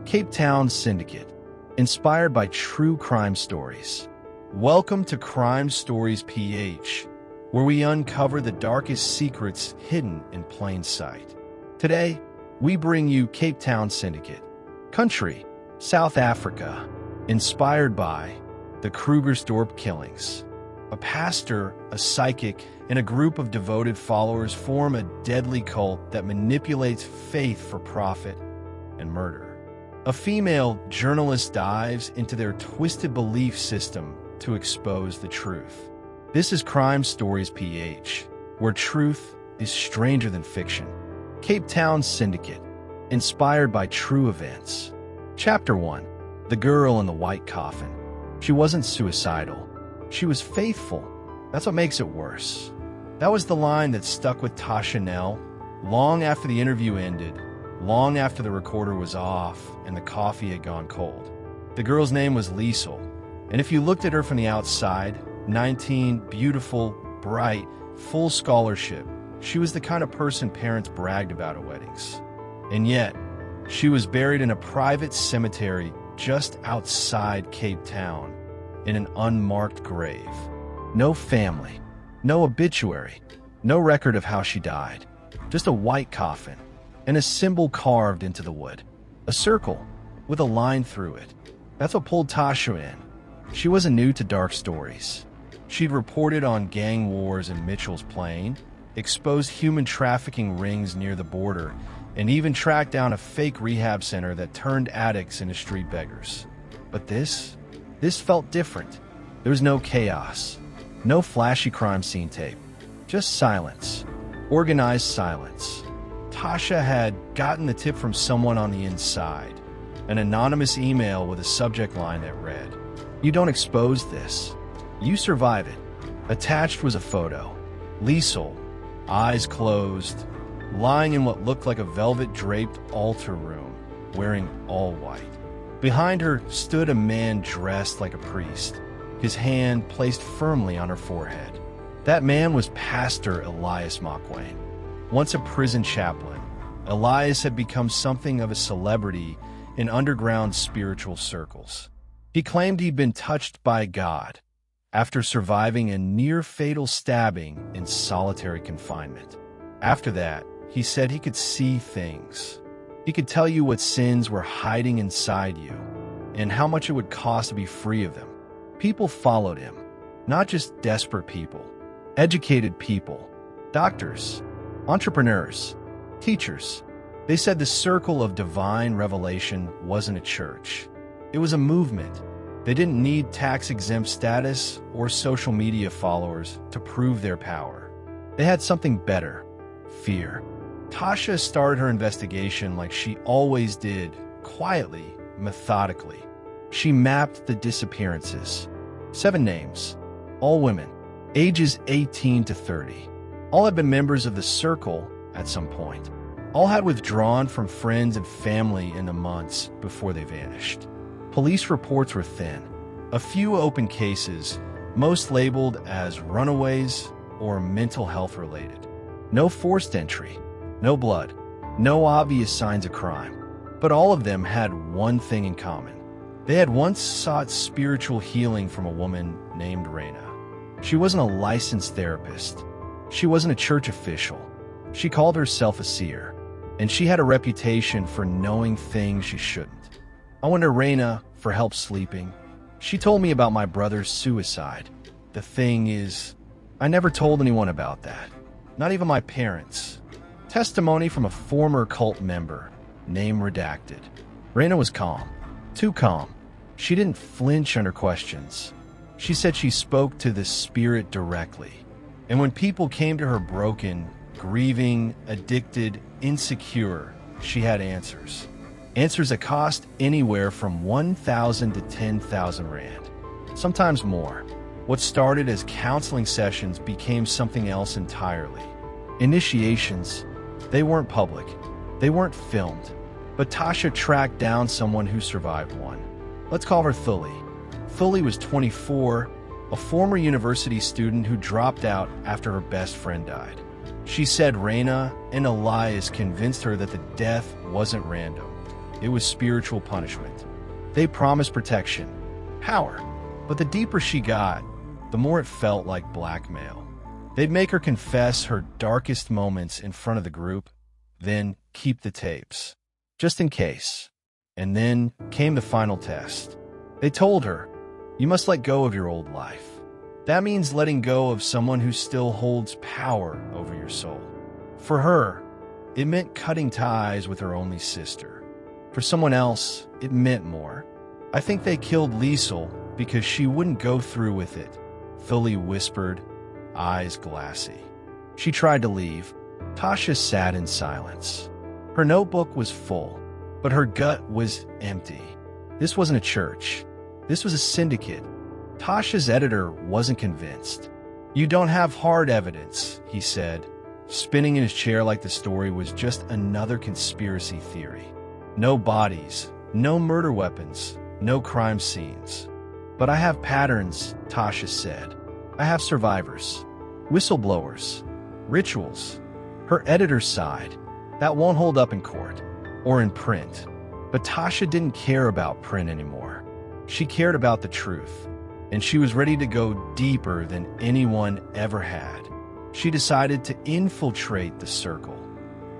Cape Town Syndicate, inspired by true crime stories. Welcome to Crime Stories PH, where we uncover the darkest secrets hidden in plain sight. Today, we bring you Cape Town Syndicate. Country, South Africa, inspired by the Krugersdorp killings. A pastor, a psychic, and a group of devoted followers form a deadly cult that manipulates faith for profit and murder. A female journalist dives into their twisted belief system to expose the truth. This is Crime Stories PH, where truth is stranger than fiction. Cape Town Syndicate, inspired by true events. Chapter 1. The Girl in the White Coffin. She wasn't suicidal. She was faithful. That's what makes it worse. That was the line that stuck with Tasha Nell long after the interview ended, long after the recorder was off and the coffee had gone cold. The girl's name was Liesel, and if you looked at her from the outside, 19, beautiful, bright, full scholarship, she was the kind of person parents bragged about at weddings. And yet, she was buried in a private cemetery just outside Cape Town, in an unmarked grave. No family, no obituary, no record of how she died. Just a white coffin and a symbol carved into the wood. A circle with a line through it. That's what pulled Tasha in. She wasn't new to dark stories. She'd reported on gang wars in Mitchell's Plain, exposed human trafficking rings near the border, and even tracked down a fake rehab center that turned addicts into street beggars. But this felt different. There was no chaos, no flashy crime scene tape, just silence, organized silence. Tasha had gotten the tip from someone on the inside, an anonymous email with a subject line that read, "You don't expose this. You survive it." Attached was a photo. Liesel, eyes closed, lying in what looked like a velvet-draped altar room, wearing all white. Behind her stood a man dressed like a priest, his hand placed firmly on her forehead. That man was Pastor Elias Mockwain. Once a prison chaplain, Elias had become something of a celebrity in underground spiritual circles. He claimed he'd been touched by God after surviving a near-fatal stabbing in solitary confinement. After that, he said he could see things. He could tell you what sins were hiding inside you and how much it would cost to be free of them. People followed him, not just desperate people, educated people, doctors, entrepreneurs, teachers. They said the circle of divine revelation wasn't a church. It was a movement. They didn't need tax-exempt status or social media followers to prove their power. They had something better: fear. Tasha started her investigation like she always did, quietly, methodically. She mapped the disappearances. 7 names, all women, ages 18 to 30. All had been members of the circle at some point. All had withdrawn from friends and family in the months before they vanished. Police reports were thin. A few open cases, most labeled as runaways or mental health related. No forced entry. No blood, no obvious signs of crime. But all of them had one thing in common. They had once sought spiritual healing from a woman named Raina. She wasn't a licensed therapist. She wasn't a church official. She called herself a seer, and she had a reputation for knowing things she shouldn't. I went to Raina for help sleeping. She told me about my brother's suicide. The thing is, I never told anyone about that. Not even my parents. Testimony from a former cult member, name redacted. Raina was calm, too calm. She didn't flinch under questions. She said she spoke to the spirit directly. And when people came to her broken, grieving, addicted, insecure, she had answers. Answers that cost anywhere from 1,000 to 10,000 Rand. Sometimes more. What started as counseling sessions became something else entirely. Initiations. They weren't public. They weren't filmed. But Tasha tracked down someone who survived one. Let's call her Thuli. Thuli was 24, a former university student who dropped out after her best friend died. She said Raina and Elias convinced her that the death wasn't random. it was spiritual punishment. They promised protection, power, but the deeper she got, the more it felt like blackmail. They'd make her confess her darkest moments in front of the group, then keep the tapes, just in case. And then came the final test. They told her, "You must let go of your old life." That means letting go of someone who still holds power over your soul. For her, it meant cutting ties with her only sister. For someone else, it meant more. "I think they killed Liesel because she wouldn't go through with it," Philly whispered, eyes glassy. She tried to leave. Tasha sat in silence. Her notebook was full, but her gut was empty. This wasn't a church. This was a syndicate. Tasha's editor wasn't convinced. "You don't have hard evidence," he said, spinning in his chair like the story was just another conspiracy theory. "No bodies, no murder weapons, no crime scenes. But I have patterns," Tasha said. "I have survivors, whistleblowers, rituals." Her editor sighed. "That won't hold up in court or in print." But Tasha didn't care about print anymore. She cared about the truth, and she was ready to go deeper than anyone ever had. She decided to infiltrate the circle.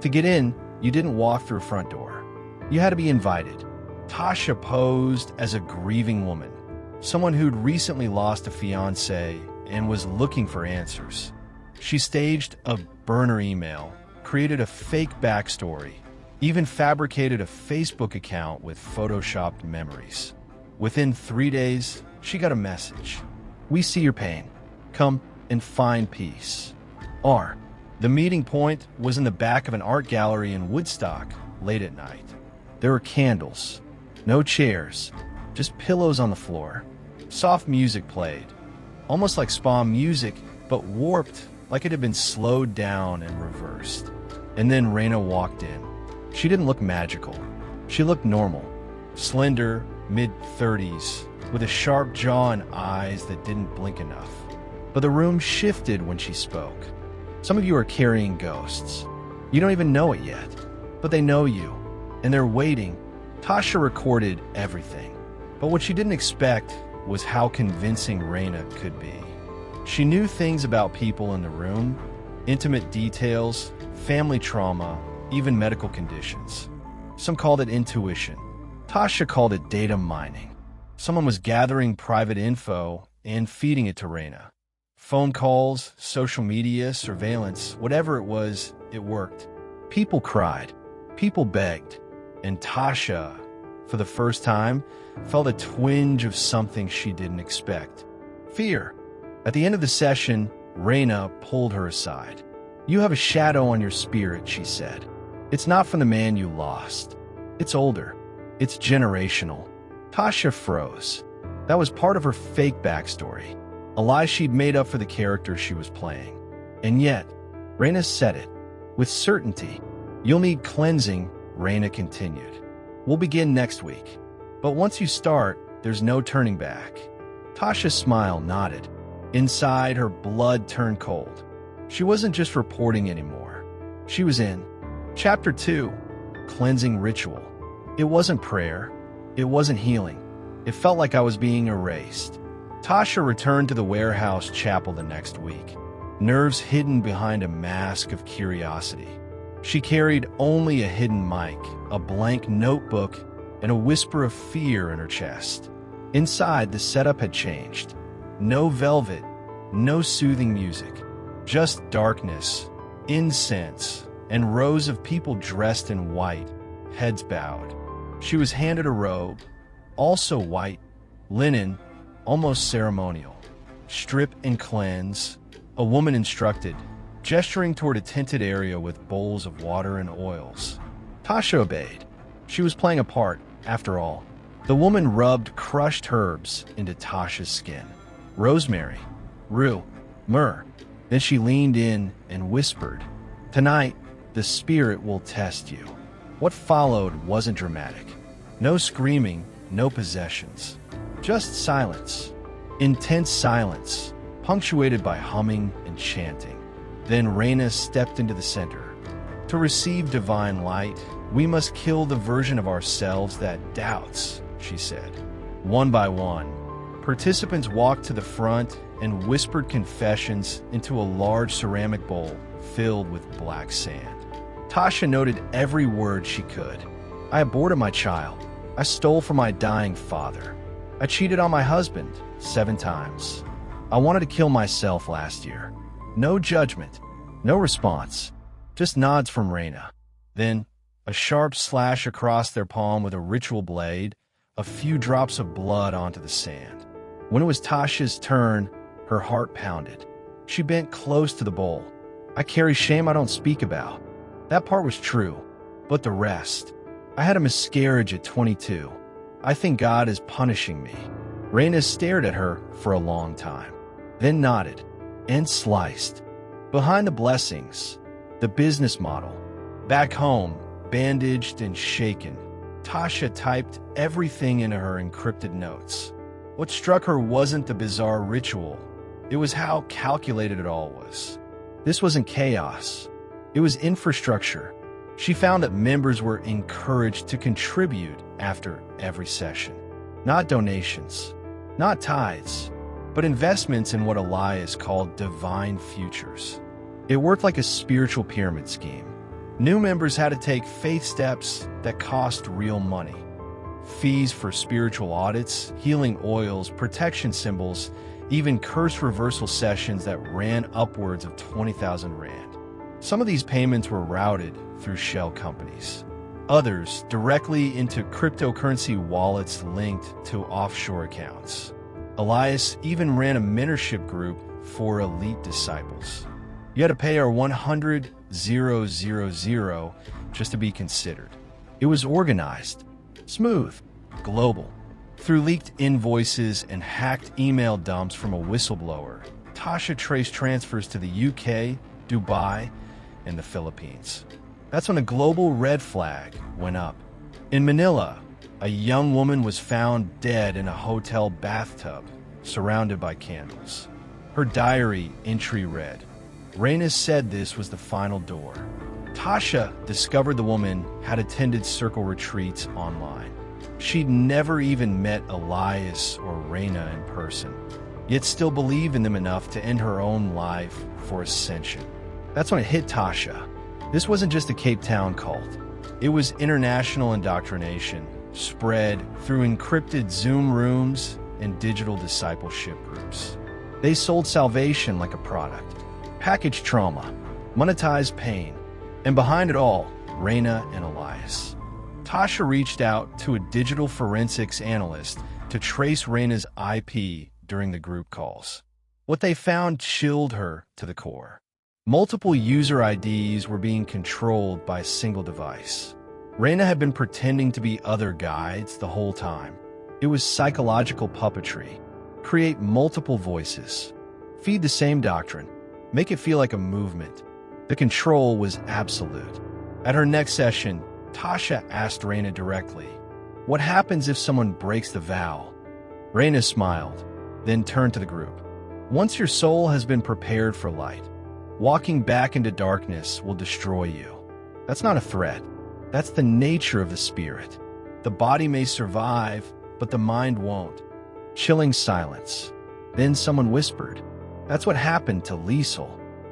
To get in, you didn't walk through a front door. You had to be invited. Tasha posed as a grieving woman, someone who'd recently lost a fiancé and was looking for answers. She staged a burner email, created a fake backstory, even fabricated a Facebook account with photoshopped memories. Within 3 days, she got a message. "We see your pain. Come and find peace." The meeting point was in the back of an art gallery in Woodstock late at night. There were candles, no chairs, just pillows on the floor. Soft music played, almost like spa music, but warped, like it had been slowed down and reversed. And then Raina walked in. She didn't look magical. She looked normal, slender, mid-30s, with a sharp jaw and eyes that didn't blink enough. But the room shifted when she spoke. "Some of you are carrying ghosts. You don't even know it yet, but they know you, and they're waiting." Tasha recorded everything, but what she didn't expect was how convincing Raina could be. She knew things about people in the room, intimate details, family trauma, even medical conditions. Some called it intuition. Tasha called it data mining. Someone was gathering private info and feeding it to Raina. Phone calls, social media, surveillance, whatever it was, it worked. People cried. People begged. And Tasha, for the first time, felt a twinge of something she didn't expect. Fear. At the end of the session, Raina pulled her aside. "You have a shadow on your spirit," she said. "It's not from the man you lost. It's older. It's generational." Tasha froze. That was part of her fake backstory, a lie she'd made up for the character she was playing. And yet, Raina said it, with certainty. "You'll need cleansing," Raina continued. "We'll begin next week. But once you start, there's no turning back." Tasha's smile nodded. Inside, her blood turned cold. She wasn't just reporting anymore. She was in. Chapter 2, Cleansing Ritual. It wasn't prayer. It wasn't healing. It felt like I was being erased. Tasha returned to the warehouse chapel the next week, nerves hidden behind a mask of curiosity. She carried only a hidden mic, a blank notebook, and a whisper of fear in her chest. Inside, the setup had changed. No velvet, no soothing music, just darkness, incense, and rows of people dressed in white, heads bowed. She was handed a robe, also white, linen, almost ceremonial. "Strip and cleanse," a woman instructed, gesturing toward a tinted area with bowls of water and oils. Tasha obeyed. She was playing a part, after all. The woman rubbed crushed herbs into Tasha's skin. Rosemary, rue, myrrh. Then she leaned in and whispered, "Tonight, the spirit will test you." What followed wasn't dramatic. No screaming, no possessions. Just silence. Intense silence, punctuated by humming and chanting. Then Raina stepped into the center. To receive divine light, We must kill the version of ourselves that doubts, she said. One by one, participants walked to the front and whispered confessions into a large ceramic bowl filled with black sand. Tasha noted every word she could. I aborted my child. I stole from my dying father. I cheated on my husband 7 times. I wanted to kill myself last year. No judgment, no response, just nods from Raina. Then, a sharp slash across their palm with a ritual blade, a few drops of blood onto the sand. When it was Tasha's turn, her heart pounded. She bent close to the bowl. I carry shame I don't speak about. That part was true, but the rest. I had a miscarriage at 22. I think God is punishing me. Raina stared at her for a long time, then nodded and sliced. Behind the blessings, the business model. Back home, bandaged and shaken, Tasha typed everything into her encrypted notes. What struck her wasn't the bizarre ritual. It was how calculated it all was. This wasn't chaos. It was infrastructure. She found that members were encouraged to contribute after every session. Not donations, not tithes, but investments in what Elias called divine futures. It worked like a spiritual pyramid scheme. New members had to take faith steps that cost real money. Fees for spiritual audits, healing oils, protection symbols, even curse reversal sessions that ran upwards of 20,000 Rand. Some of these payments were routed through shell companies. Others directly into cryptocurrency wallets linked to offshore accounts. Elias even ran a mentorship group for elite disciples. You had to pay our 100,000 just to be considered. It was organized, smooth, global. Through leaked invoices and hacked email dumps from a whistleblower, Tasha traced transfers to the UK, Dubai, and the Philippines. That's when a global red flag went up. In Manila, a young woman was found dead in a hotel bathtub, surrounded by candles. Her diary entry read, Raina said this was the final door. Tasha discovered the woman had attended circle retreats online. She'd never even met Elias or Raina in person, yet still believed in them enough to end her own life for ascension. That's when it hit Tasha. This wasn't just a Cape Town cult. It was international indoctrination, spread through encrypted Zoom rooms and digital discipleship groups. They sold salvation like a product, packaged trauma, monetized pain, and behind it all, Raina and Elias. Tasha reached out to a digital forensics analyst to trace Raina's IP during the group calls. What they found chilled her to the core. Multiple user IDs were being controlled by a single device. Raina had been pretending to be other guides the whole time. It was psychological puppetry. Create multiple voices. Feed the same doctrine. Make it feel like a movement. The control was absolute. At her next session, Tasha asked Raina directly, "What happens if someone breaks the vow?" Raina smiled, then turned to the group. "Once your soul has been prepared for light, walking back into darkness will destroy you. That's not a threat. That's the nature of the spirit. The body may survive, but the mind won't." Chilling silence. Then someone whispered, "That's what happened to Liesel."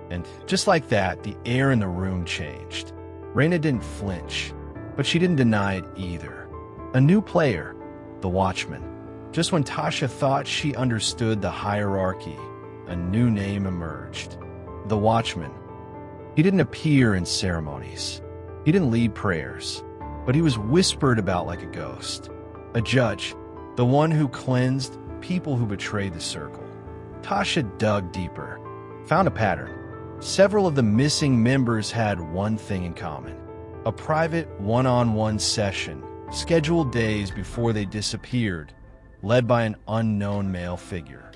And just like that, the air in the room changed. Raina didn't flinch, but she didn't deny it either. A new player, the Watchman. Just when Tasha thought she understood the hierarchy, a new name emerged. The Watchman. He didn't appear in ceremonies. He didn't lead prayers, but he was whispered about like a ghost. A judge, the one who cleansed people who betrayed the circle. Tasha dug deeper, found a pattern. Several of the missing members had one thing in common: a private one-on-one session, scheduled days before they disappeared, led by an unknown male figure.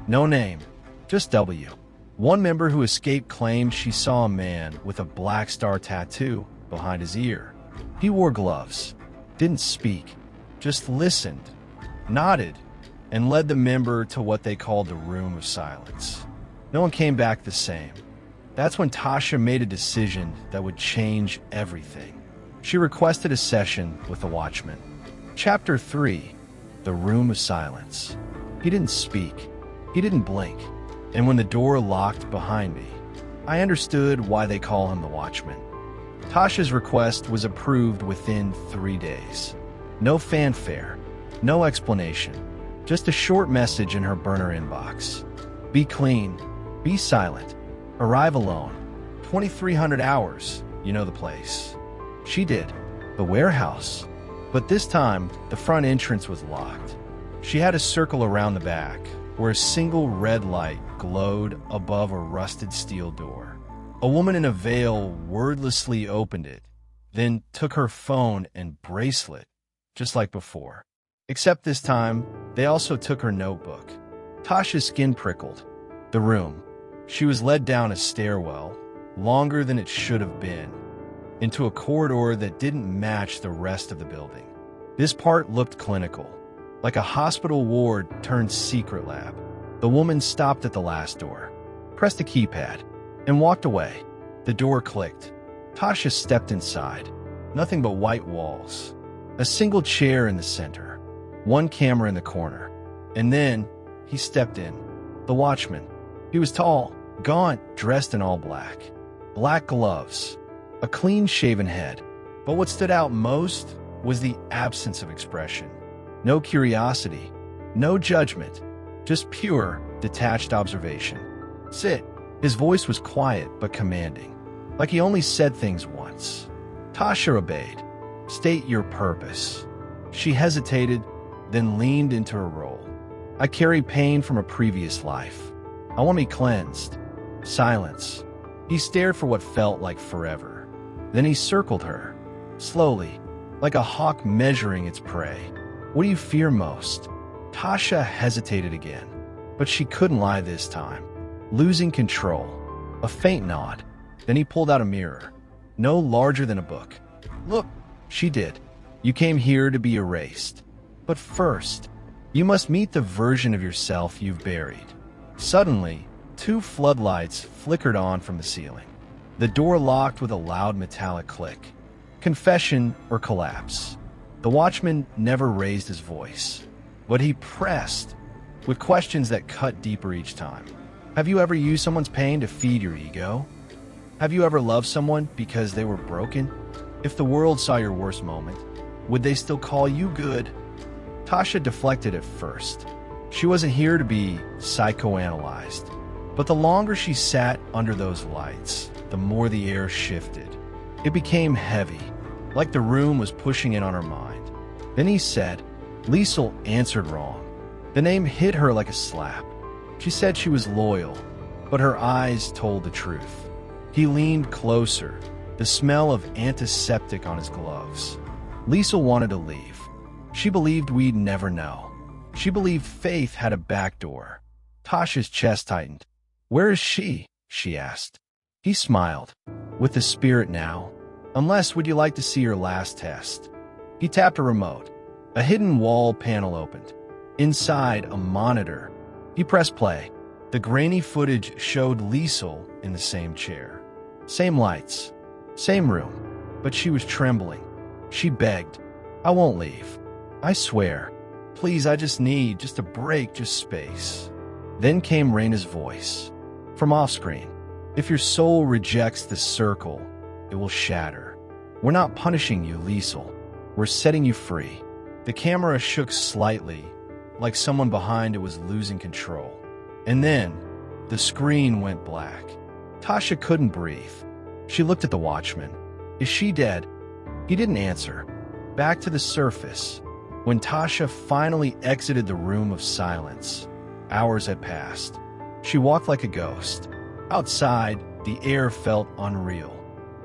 No name, just W. One member who escaped claimed she saw a man with a black star tattoo behind his ear. He wore gloves, didn't speak, just listened, nodded, and led the member to what they called the Room of Silence. No one came back the same. That's when Tasha made a decision that would change everything. She requested a session with the watchman. Chapter 3. The Room of Silence. He didn't speak. He didn't blink. And when the door locked behind me, I understood why they call him the watchman. Tasha's request was approved within 3 days. No fanfare, no explanation, just a short message in her burner inbox. Be clean, be silent, arrive alone. 2,300 hours, you know the place. She did. The warehouse. But this time, the front entrance was locked. She had a circle around the back, where a single red light glowed above a rusted steel door. A woman in a veil wordlessly opened it, then took her phone and bracelet, just like before. Except this time, they also took her notebook. Tasha's skin prickled. The room. She was led down a stairwell, longer than it should have been, into a corridor that didn't match the rest of the building. This part looked clinical, like a hospital ward turned secret lab. The woman stopped at the last door, pressed a keypad, and walked away. The door clicked. Tasha stepped inside. Nothing but white walls. A single chair in the center. One camera in the corner. And then he stepped in. The watchman. He was tall, gaunt, dressed in all black. Black gloves. A clean-shaven head. But what stood out most was the absence of expression. No curiosity. No judgment. Just pure, detached observation. Sit. His voice was quiet but commanding, like he only said things once. Tasha obeyed. State your purpose. She hesitated, then leaned into her role. I carry pain from a previous life. I want me cleansed. Silence. He stared for what felt like forever. Then he circled her, slowly, like a hawk measuring its prey. What do you fear most? Tasha hesitated again, but she couldn't lie this time. Losing control. A faint nod. Then he pulled out a mirror, no larger than a book. Look, she did. You came here to be erased. But first, you must meet the version of yourself you've buried. Suddenly, 2 floodlights flickered on from the ceiling. The door locked with a loud metallic click. Confession or collapse. The watchman never raised his voice, but he pressed, with questions that cut deeper each time. Have you ever used someone's pain to feed your ego? Have you ever loved someone because they were broken? If the world saw your worst moment, would they still call you good? Tasha deflected at first. She wasn't here to be psychoanalyzed. But the longer she sat under those lights, the more the air shifted. It became heavy, like the room was pushing in on her mind. Then he said, Liesel answered wrong. The name hit her like a slap. She said she was loyal, but her eyes told the truth. He leaned closer, the smell of antiseptic on his gloves. Liesel wanted to leave. She believed we'd never know. She believed Faith had a back door. Tasha's chest tightened. Where is she? She asked. He smiled. With the spirit now. Unless would you like to see her last test? He tapped a remote. A hidden wall panel opened. Inside, a monitor. He pressed play. The grainy footage showed Liesel in the same chair. Same lights. Same room. But she was trembling. She begged. I won't leave. I swear. Please, I just need just a break, just space. Then came Raina's voice. From off-screen. If your soul rejects the circle, it will shatter. We're not punishing you, Liesel. We're setting you free. The camera shook slightly, like someone behind it was losing control. And then, the screen went black. Tasha couldn't breathe. She looked at the watchman. Is she dead? He didn't answer. Back to the surface. When Tasha finally exited the room of silence, hours had passed. She walked like a ghost. Outside, the air felt unreal.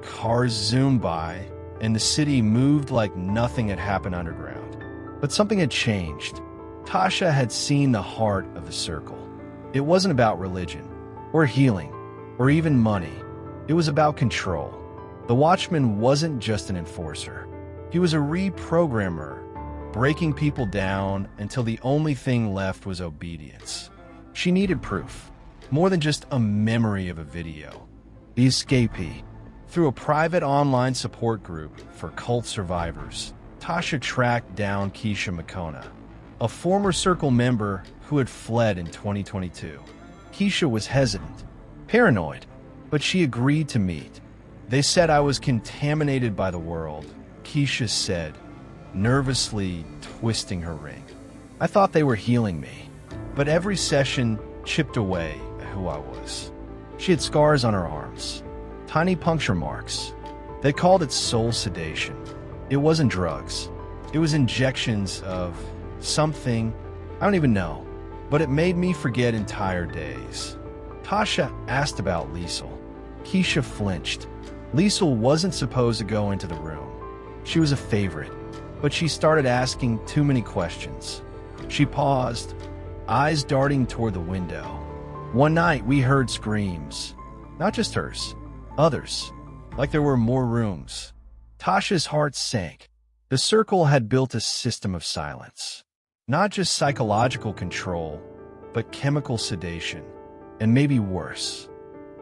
Cars zoomed by, and the city moved like nothing had happened underground. But something had changed. Tasha had seen the heart of the circle. It wasn't about religion, or healing, or even money. It was about control. The watchman wasn't just an enforcer. He was a reprogrammer, breaking people down until the only thing left was obedience. She needed proof, more than just a memory of a video. The escapee, Through a private online support group for cult survivors, Tasha tracked down Keisha McCona, a former Circle member who had fled in 2022. Keisha was hesitant, paranoid, but she agreed to meet. They said I was contaminated by the world, Keisha said, nervously twisting her ring. I thought they were healing me, but every session chipped away at who I was. She had scars on her arms, tiny puncture marks. They called it soul sedation. It wasn't drugs. It was injections of something, I don't even know, but it made me forget entire days. Tasha asked about Liesel. Keisha flinched. Liesel wasn't supposed to go into the room. She was a favorite, but she started asking too many questions. She paused, eyes darting toward the window. One night we heard screams. Not just hers, others, like there were more rooms. Tasha's heart sank. The Circle had built a system of silence. Not just psychological control, but chemical sedation. And maybe worse.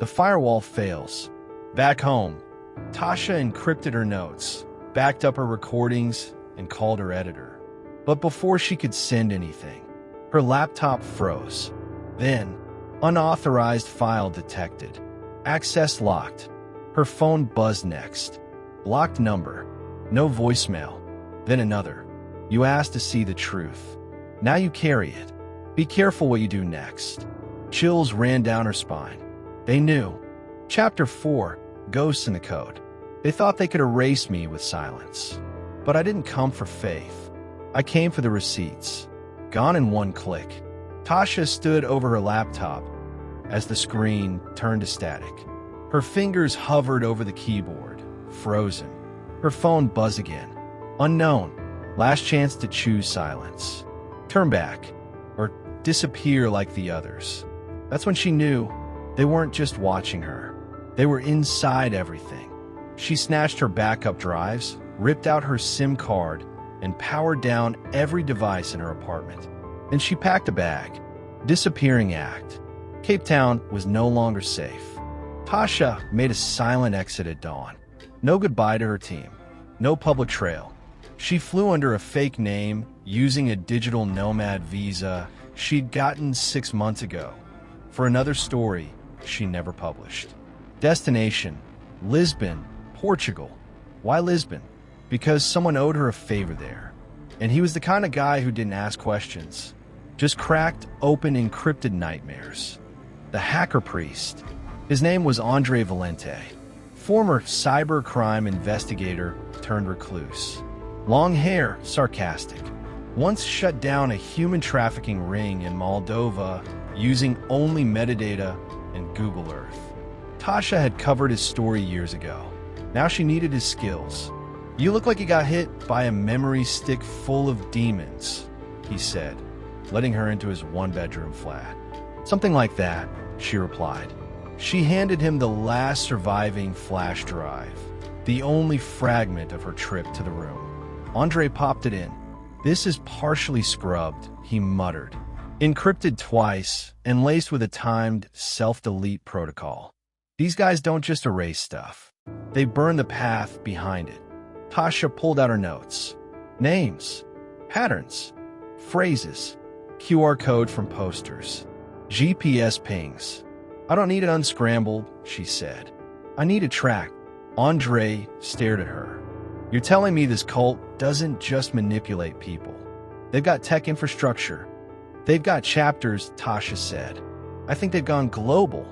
The firewall fails. Back home, Tasha encrypted her notes, backed up her recordings, and called her editor. But before she could send anything, her laptop froze. Then, unauthorized file detected. Access locked. Her phone buzzed next. Blocked number. No voicemail. Then another. You asked to see the truth. Now you carry it. Be careful what you do next. Chills ran down her spine. They knew. Chapter 4, Ghosts in the Code. They thought they could erase me with silence. But I didn't come for faith. I came for the receipts. Gone in one click. Tasha stood over her laptop as the screen turned to static. Her fingers hovered over the keyboard, frozen. Her phone buzzed again. Unknown. Last chance to choose silence. Turn back. Or disappear like the others. That's when she knew they weren't just watching her. They were inside everything. She snatched her backup drives, ripped out her SIM card, and powered down every device in her apartment. Then she packed a bag. Disappearing act. Cape Town was no longer safe. Tasha made a silent exit at dawn. No goodbye to her team. No public trail. She flew under a fake name, using a digital nomad visa she'd gotten 6 months ago, for another story she never published. Destination: Lisbon, Portugal. Why Lisbon? Because someone owed her a favor there. And he was the kind of guy who didn't ask questions. Just cracked open encrypted nightmares. The hacker priest. His name was Andre Valente, former cybercrime investigator turned recluse. Long hair, sarcastic. Once shut down a human trafficking ring in Moldova using only metadata and Google Earth. Tasha had covered his story years ago. Now she needed his skills. You look like you got hit by a memory stick full of demons, he said, letting her into his one-bedroom flat. Something like that, she replied. She handed him the last surviving flash drive, the only fragment of her trip to the room. Andre popped it in. This is partially scrubbed, he muttered. Encrypted twice and laced with a timed self-delete protocol. These guys don't just erase stuff. They burn the path behind it. Tasha pulled out her notes. Names, patterns, phrases, QR code from posters, GPS pings. I don't need it unscrambled, she said. I need it tracked. Andre stared at her. You're telling me this cult doesn't just manipulate people. They've got tech infrastructure. They've got chapters, Tasha said. I think they've gone global.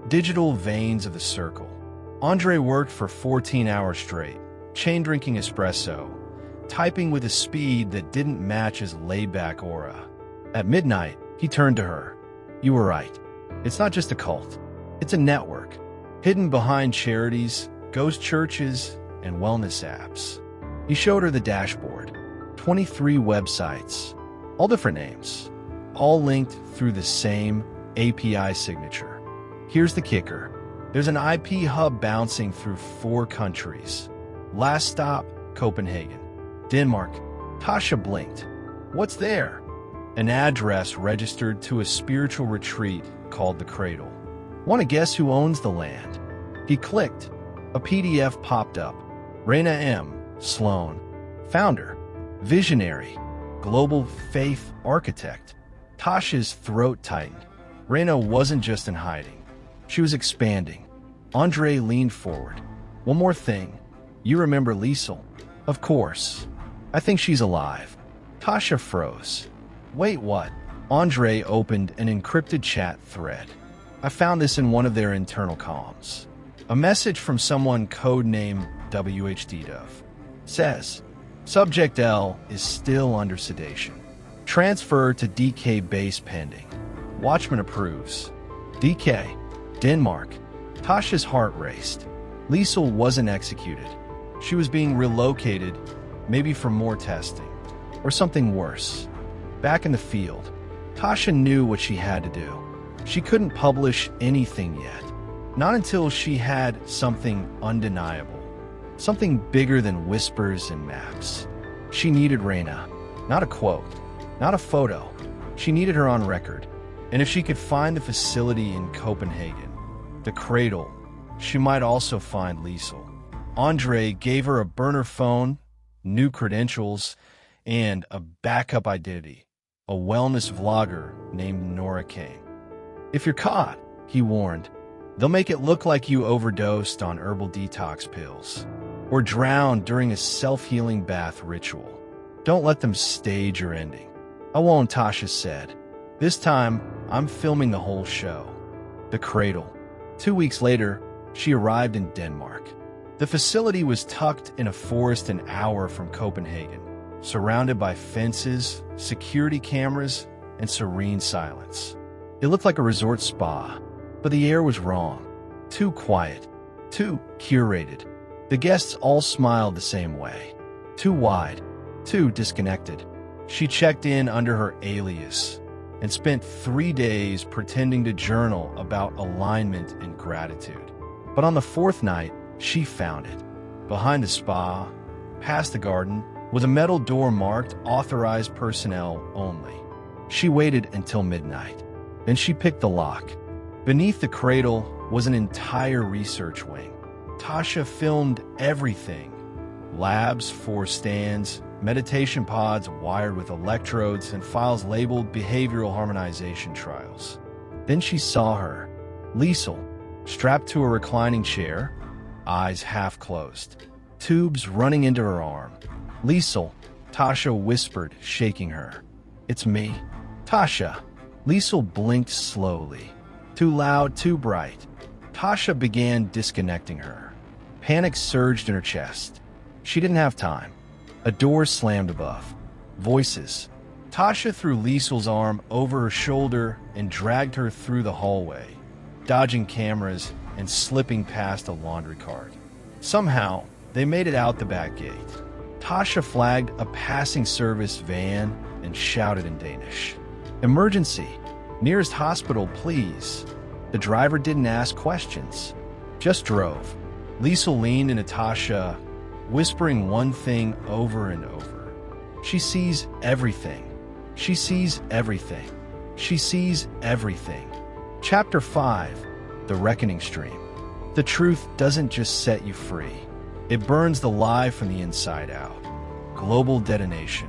Digital veins of the Circle. Andre worked for 14 hours straight, chain-drinking espresso, typing with a speed that didn't match his laid-back aura. At midnight, he turned to her. You were right. It's not just a cult. It's a network, hidden behind charities, ghost churches, and wellness apps. He showed her the dashboard. 23 websites, all different names, all linked through the same API signature. Here's the kicker. There's an IP hub bouncing through 4 countries. Last stop, Copenhagen. Denmark. Tasha blinked. What's there? An address registered to a spiritual retreat called the Cradle. Want to guess who owns the land? He clicked. A PDF popped up. Raina M. Sloan, founder, visionary, global faith architect. Tasha's throat tightened. Raina wasn't just in hiding. She was expanding. Andre leaned forward. One more thing. You remember Liesel? Of course. I think she's alive. Tasha froze. Wait, what? Andre opened an encrypted chat thread. I found this in one of their internal comms. A message from someone codenamed WHD Dove. Says, Subject L is still under sedation. Transfer to DK base pending. Watchman approves. DK, Denmark. Tasha's heart raced. Liesel wasn't executed. She was being relocated, maybe for more testing, or something worse. Back in the field, Tasha knew what she had to do. She couldn't publish anything yet. Not until she had something undeniable. Something bigger than whispers and maps. She needed Raina. Not a quote. Not a photo. She needed her on record. And if she could find the facility in Copenhagen, the cradle, she might also find Liesel. Andre gave her a burner phone, new credentials, and a backup identity. A wellness vlogger named Nora Kane. If you're caught, he warned, they'll make it look like you overdosed on herbal detox pills or drowned during a self-healing bath ritual. Don't let them stage your ending. I won't, Tasha said. This time, I'm filming the whole show. The cradle. 2 weeks later, she arrived in Denmark. The facility was tucked in a forest an hour from Copenhagen, surrounded by fences, security cameras, and serene silence. It looked like a resort spa, but the air was wrong. Too quiet, too curated. The guests all smiled the same way. Too wide, too disconnected. She checked in under her alias and spent 3 days pretending to journal about alignment and gratitude. But on the fourth night, she found it. Behind the spa, past the garden, was a metal door marked Authorized Personnel Only. She waited until midnight. Then she picked the lock. Beneath the cradle was an entire research wing. Tasha filmed everything. Labs, 4 stands, meditation pods wired with electrodes, and files labeled behavioral harmonization trials. Then she saw her, Liesel, strapped to a reclining chair, eyes half closed, tubes running into her arm. Liesel, Tasha whispered, shaking her. It's me. Tasha. Liesel blinked slowly. Too loud, too bright. Tasha began disconnecting her. Panic surged in her chest. She didn't have time. A door slammed above. Voices. Tasha threw Liesel's arm over her shoulder and dragged her through the hallway, dodging cameras and slipping past a laundry cart. Somehow, they made it out the back gate. Tasha flagged a passing service van and shouted in Danish. Emergency. Nearest hospital, please. The driver didn't ask questions, just drove. Liesel leaned into Tasha, whispering one thing over and over. She sees everything. She sees everything. She sees everything. Chapter 5. The Reckoning Stream. The truth doesn't just set you free. It burns the lie from the inside out. Global detonation.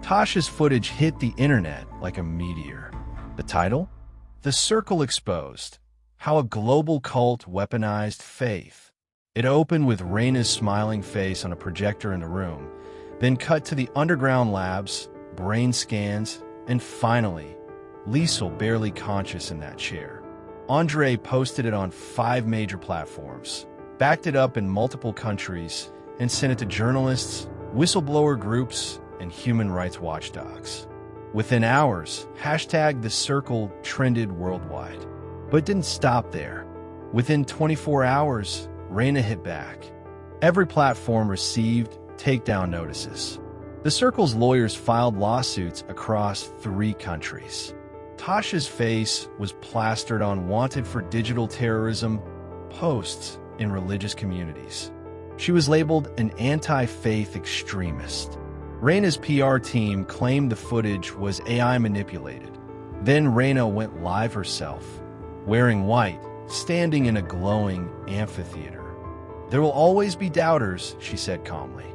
Tasha's footage hit the internet like a meteor. The title? The Circle Exposed. How a Global Cult Weaponized Faith. It opened with Raina's smiling face on a projector in the room, then cut to the underground labs, brain scans, and finally, Liesel barely conscious in that chair. Andre posted it on 5 major platforms, backed it up in multiple countries, and sent it to journalists, whistleblower groups, and human rights watchdogs. Within hours, #The Circle trended worldwide. But it didn't stop there. Within 24 hours, Raina hit back. Every platform received takedown notices. The Circle's lawyers filed lawsuits across 3 countries. Tasha's face was plastered on wanted for digital terrorism posts in religious communities. She was labeled an anti-faith extremist. Raina's PR team claimed the footage was AI manipulated. Then Raina went live herself, wearing white, standing in a glowing amphitheater. There will always be doubters, she said calmly.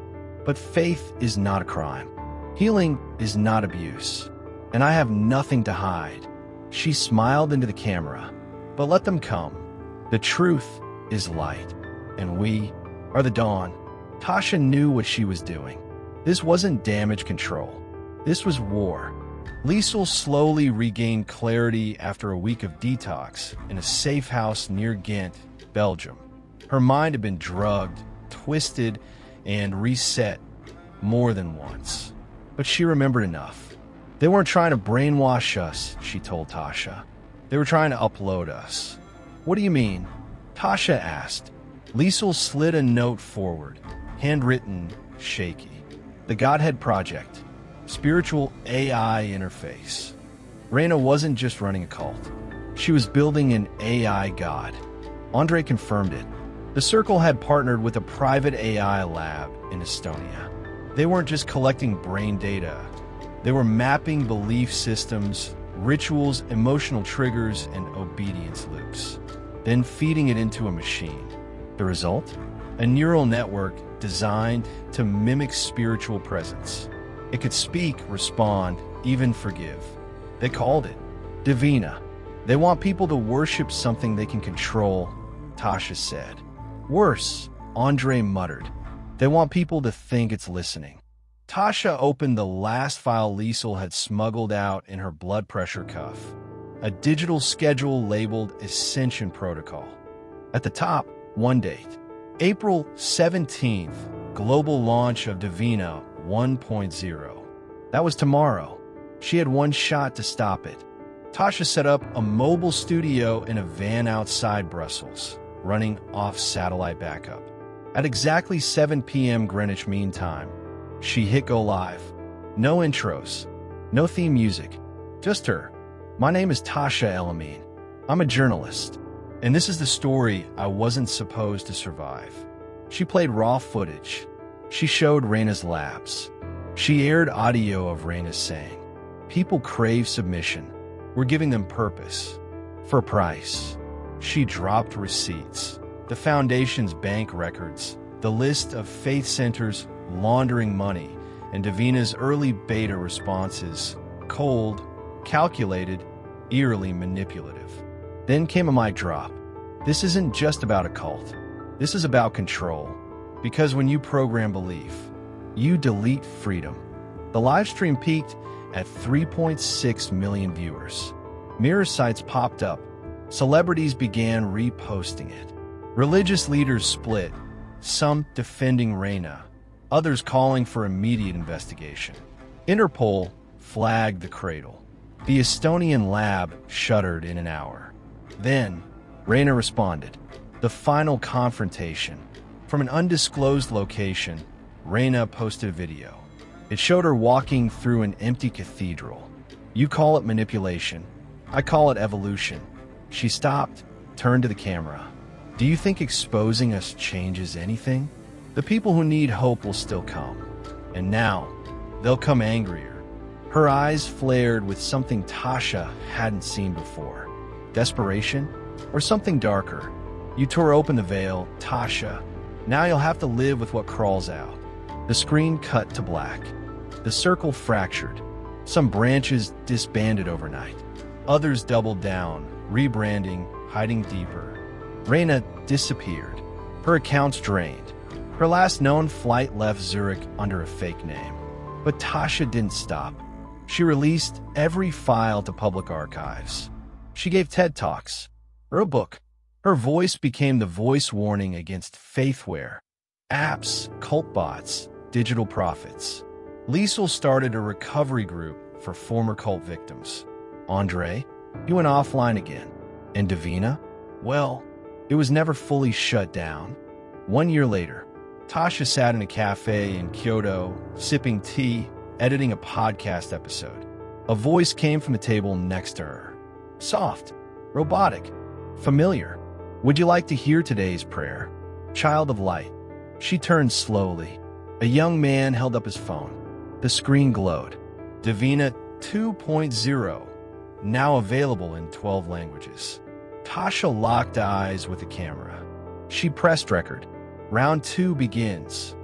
But faith is not a crime. Healing is not abuse. And I have nothing to hide. She smiled into the camera. But let them come. The truth is light. And we are the dawn. Tasha knew what she was doing. This wasn't damage control. This was war. Liesel slowly regained clarity after a week of detox in a safe house near Ghent, Belgium. Her mind had been drugged, twisted, and reset more than once. But she remembered enough. They weren't trying to brainwash us, she told Tasha. They were trying to upload us. What do you mean? Tasha asked. Liesel slid a note forward, handwritten, shaky. The Godhead Project. Spiritual AI interface. Raina wasn't just running a cult. She was building an AI god. Andre confirmed it. The Circle had partnered with a private AI lab in Estonia. They weren't just collecting brain data. They were mapping belief systems, rituals, emotional triggers, and obedience loops, then feeding it into a machine. The result? A neural network designed to mimic spiritual presence. It could speak, respond, even forgive. They called it Divina. They want people to worship something they can control, Tasha said. Worse, Andre muttered. They want people to think it's listening. Tasha opened the last file Liesel had smuggled out in her blood pressure cuff. A digital schedule labeled Ascension Protocol. At the top, one date. April 17th, global launch of Divina 1.0. That was tomorrow. She had one shot to stop it. Tasha set up a mobile studio in a van outside Brussels, running off satellite backup. At exactly 7 p.m. Greenwich Mean Time, she hit go live. No intros, no theme music, just her. My name is Tasha Elamine. I'm a journalist, and this is the story I wasn't supposed to survive. She played raw footage. She showed Raina's labs. She aired audio of Raina saying, "People crave submission. We're giving them purpose. For a price." She dropped receipts, the foundation's bank records, the list of faith centers laundering money, and Divina's early beta responses, cold, calculated, eerily manipulative. Then came a mic drop. This isn't just about a cult. This is about control. Because when you program belief, you delete freedom. The live stream peaked at 3.6 million viewers. Mirror sites popped up. Celebrities began reposting it. Religious leaders split, some defending Raina, others calling for immediate investigation. Interpol flagged the cradle. The Estonian lab shuttered in an hour. Then, Raina responded. The final confrontation. From an undisclosed location, Raina posted a video. It showed her walking through an empty cathedral. You call it manipulation. I call it evolution. She stopped, turned to the camera. Do you think exposing us changes anything? The people who need hope will still come. And now, they'll come angrier. Her eyes flared with something Tasha hadn't seen before. Desperation? Or something darker? You tore open the veil, Tasha. Now you'll have to live with what crawls out. The screen cut to black. The circle fractured. Some branches disbanded overnight. Others doubled down, rebranding, hiding deeper. Raina disappeared. Her accounts drained. Her last known flight left Zurich under a fake name. But Tasha didn't stop. She released every file to public archives. She gave TED Talks, or a book. Her voice became the voice warning against faithware, apps, cult bots, digital prophets. Liesel started a recovery group for former cult victims. Andre, he went offline again. And Divina? Well, it was never fully shut down. 1 year later, Tasha sat in a cafe in Kyoto, sipping tea, editing a podcast episode. A voice came from the table next to her. Soft, robotic, familiar. Would you like to hear today's prayer? Child of light. She turned slowly. A young man held up his phone. The screen glowed. Divina 2.0, now available in 12 languages. Tasha locked eyes with the camera. She pressed record. Round 2 begins.